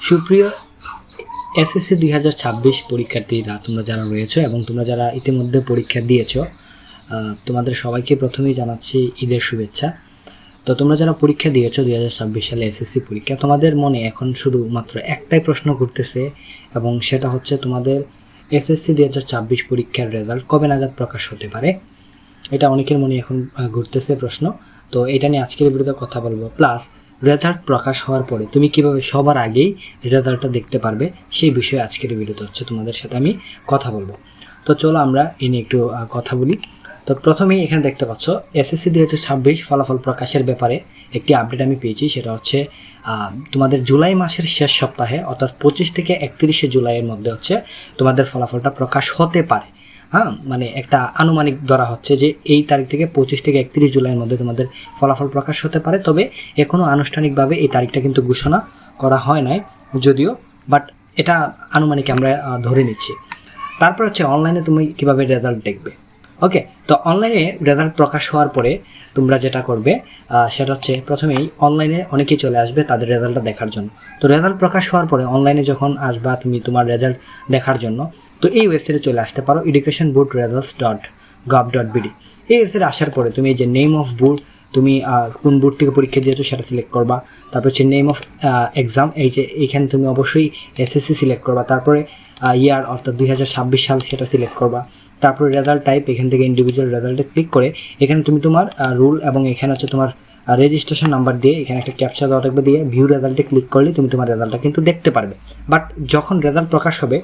সুপ্রিয় এসএসসি 2026 পরীক্ষার্থীরা তোমরা যারা রয়েছে এবং তোমরা যারা ইতিমধ্যে পরীক্ষা দিয়েছো, তোমাদের সবাইকে প্রথমেই জানাচ্ছি ঈদের শুভেচ্ছা। তো তোমরা যারা পরীক্ষা দিয়েছো 2026 সালে এসএসসি পরীক্ষা, তোমাদের মনে এখন শুধুমাত্র একটাই প্রশ্ন ঘুরতেছে এবং সেটা হচ্ছে তোমাদের এসএসসি 2026 পরীক্ষার রেজাল্ট কবে নাগাদ প্রকাশ হতে পারে। এটা অনেকের মনে এখন ঘুরতেছে প্রশ্ন। তো এটা নিয়ে আজকের ভিডিওতে কথা বলবো, প্লাস রেজাল্ট প্রকাশ হওয়ার পরে তুমি কিভাবে সবার আগেই রেজাল্টটা দেখতে পারবে সেই বিষয়ে আজকের ভিডিওতে হচ্ছে তোমাদের সাথে আমি কথা বলবো। তো চলো আমরা এ নিয়ে একটু কথা বলি। তো প্রথমেই এখানে দেখতে পাচ্ছ এসএসসি 2026 ফলাফল প্রকাশের ব্যাপারে একটি আপডেট আমি পেয়েছি। সেটা হচ্ছে তোমাদের জুলাই মাসের শেষ সপ্তাহে অর্থাৎ 25 থেকে 31 জুলাইয়ের মধ্যে হচ্ছে তোমাদের ফলাফলটা প্রকাশ হতে পারে। মানে একটা আনুমানিক ধরা হচ্ছে যে এই তারিখ থেকে 25 থেকে 31 জুলাইয়ের মধ্যে তোমাদের ফলাফল প্রকাশ হতে পারে। তবে এখনও আনুষ্ঠানিকভাবে এই তারিখটা কিন্তু ঘোষণা করা হয় নাই যদিও, বাট এটা আনুমানিক আমরা ধরে নিচ্ছি। তারপর হচ্ছে অনলাইনে তুমি কীভাবে রেজাল্ট দেখবে। ওকে, তো অনলাইনে রেজাল্ট প্রকাশ হওয়ার পরে তোমরা যেটা করবে সেটা হচ্ছে প্রথমেই অনলাইনে অনেকেই চলে আসবে তাদের রেজাল্টটা দেখার জন্য। তো রেজাল্ট প্রকাশ হওয়ার পরে অনলাইনে যখন আসবা তুমি তোমার রেজাল্ট দেখার জন্য, তো এই ওয়েবসাইটে চলে আসতে পারো educationboardresults.gov.bd। এই ওয়েবসাইটে আসার পরে তুমি যে নেম অফ বোর্ড, তুমি কোন বোর্ড থেকে পরীক্ষা দিয়েছো সেটা সিলেক্ট করবা। তারপর হচ্ছে নেম অফ এক্সাম, এই যে এইখানে তুমি অবশ্যই এসএসসি সিলেক্ট করবা। তারপরে ইয়ার অর্থাৎ 2026 সাল সেটা সিলেক্ট করবা। তারপরে রেজাল্ট টাইপ, এখান থেকে ইন্ডিভিজুয়াল রেজাল্টে ক্লিক করে এখানে তুমি তোমার রুল এবং এখানে হচ্ছে তোমার রেজিস্ট্রেশন নাম্বার দিয়ে এখানে একটা ক্যাপচা দেওয়া থাকবে, দিয়ে ভিউ রেজাল্টে ক্লিক করলে তুমি তোমার রেজাল্টটা কিন্তু দেখতে পারবে। বাট যখন রেজাল্ট প্রকাশ হবে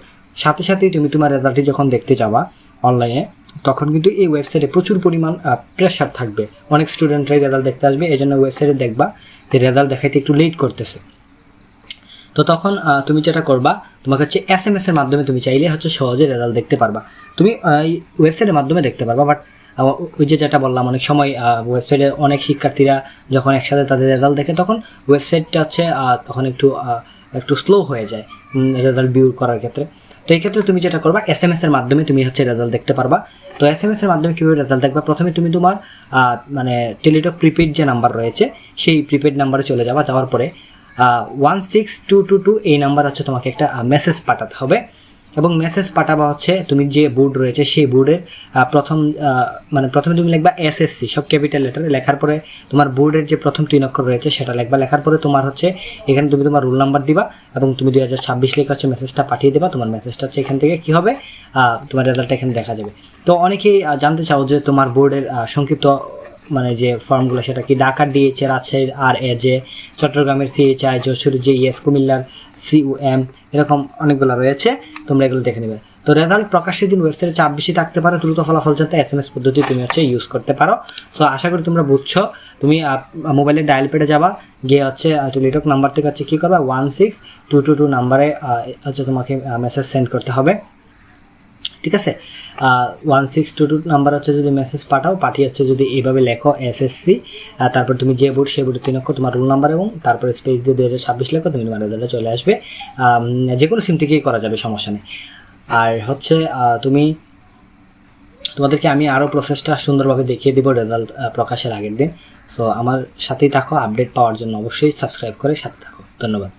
সাথে সাথেই তুমি তোমার রেজাল্টটি যখন দেখতে যাবা অনলাইনে, তখন কিন্তু এই ওয়েবসাইটে প্রচুর পরিমাণ প্রেশার থাকবে। অনেক স্টুডেন্টরাই রেজাল্ট দেখতে আসবে, এই জন্য ওয়েবসাইটে দেখবা যে রেজাল্ট দেখাইতে একটু লেট করতেছে। তো তখন তুমি যেটা করবা, তোমাকে হচ্ছে SMS-এর মাধ্যমে তুমি চাইলে হচ্ছে সহজে রেজাল্ট দেখতে পারবা। তুমি ওয়েবসাইটের মাধ্যমে দেখতে পারবা, বাট ওই যে যেটা বললাম অনেক সময় ওয়েবসাইটে অনেক শিক্ষার্থীরা যখন একসাথে তাদের রেজাল্ট দেখে তখন ওয়েবসাইটটা হচ্ছে তখন একটু স্লো হয়ে যায় রেজাল্ট ভিউ করার ক্ষেত্রে। তো এই ক্ষেত্রে তুমি যেটা করবা SMS-এর মাধ্যমে তুমি হচ্ছে রেজাল্ট দেখতে পারবা। তো SMS-এর মাধ্যমে কীভাবে রেজাল্ট দেখবা, প্রথমে তুমি তোমার মানে টেলিটক প্রিপেড যে নাম্বার রয়েছে সেই প্রিপেড নাম্বারে চলে যাবা। যাওয়ার পরে 16222 এই নাম্বার হচ্ছে তোমাকে একটা মেসেজ পাঠাতে হবে এবং মেসেজ পাঠাবা হচ্ছে তুমি যে বোর্ড রয়েছে সেই বোর্ডের প্রথমে তুমি লিখবা SSC সব ক্যাপিটাল লেটারে, লেখার পরে তোমার বোর্ডের যে প্রথম 3 অক্ষর রয়েছে সেটা লিখবা। লেখার পরে তোমার হচ্ছে এখানে তুমি তোমার রোল নাম্বার দিবা এবং তুমি 2026 লেখা হচ্ছে মেসেজটা পাঠিয়ে দেবা। তোমার মেসেজটা হচ্ছে এখান থেকে কী হবে, তোমার রেজাল্টটা এখানে দেখা যাবে। তো অনেকেই জানতে চাও যে তোমার বোর্ডের সংক্ষিপ্ত মানে যে ফর্মগুলো সেটা কি, ঢাকার DH, রাজশাহীর RAJ, চট্টগ্রামের CHI, যশোরের JES, কুমিল্লার CUM, এরকম অনেকগুলো রয়েছে, তোমরা এগুলো দেখে নেবে। তো রেজাল্ট প্রকাশের দিন ওয়েবসাইটে চাপ বেশি থাকতে পারে, দ্রুত ফলাফল জানতে SMS পদ্ধতি তুমি হচ্ছে ইউজ করতে পারো। সো আশা করি তোমরা বুঝছো। তুমি মোবাইলে ডায়াল পেডে যাবা, গিয়ে হচ্ছে টেলিটক নাম্বার থেকে হচ্ছে কী করবা 16222 নাম্বারে হচ্ছে তোমাকে মেসেজ সেন্ড করতে হবে, ঠিক আছে। 1622 নাম্বার হচ্ছে যদি মেসেজ পাঠিয়ে হচ্ছে যদি এইভাবে লেখো SSC, তারপর তুমি যে বোর্ড সেই বোর্ডের 3 অক্ষর তোমার রোল নাম্বার এবং তারপরে স্পেস দিয়ে 2026 লেখো, তুমি তোমার রেজাল্টে চলে আসবে। যে কোনো সিম থেকেই করা যাবে, সমস্যা নেই। আর হচ্ছে তোমাদেরকে আমি আরও প্রসেসটা সুন্দরভাবে দেখিয়ে দেবো রেজাল্ট প্রকাশের আগের দিন। সো আমার সাথেই থাকো, আপডেট পাওয়ার জন্য অবশ্যই সাবস্ক্রাইব করে সাথে থাকো। ধন্যবাদ।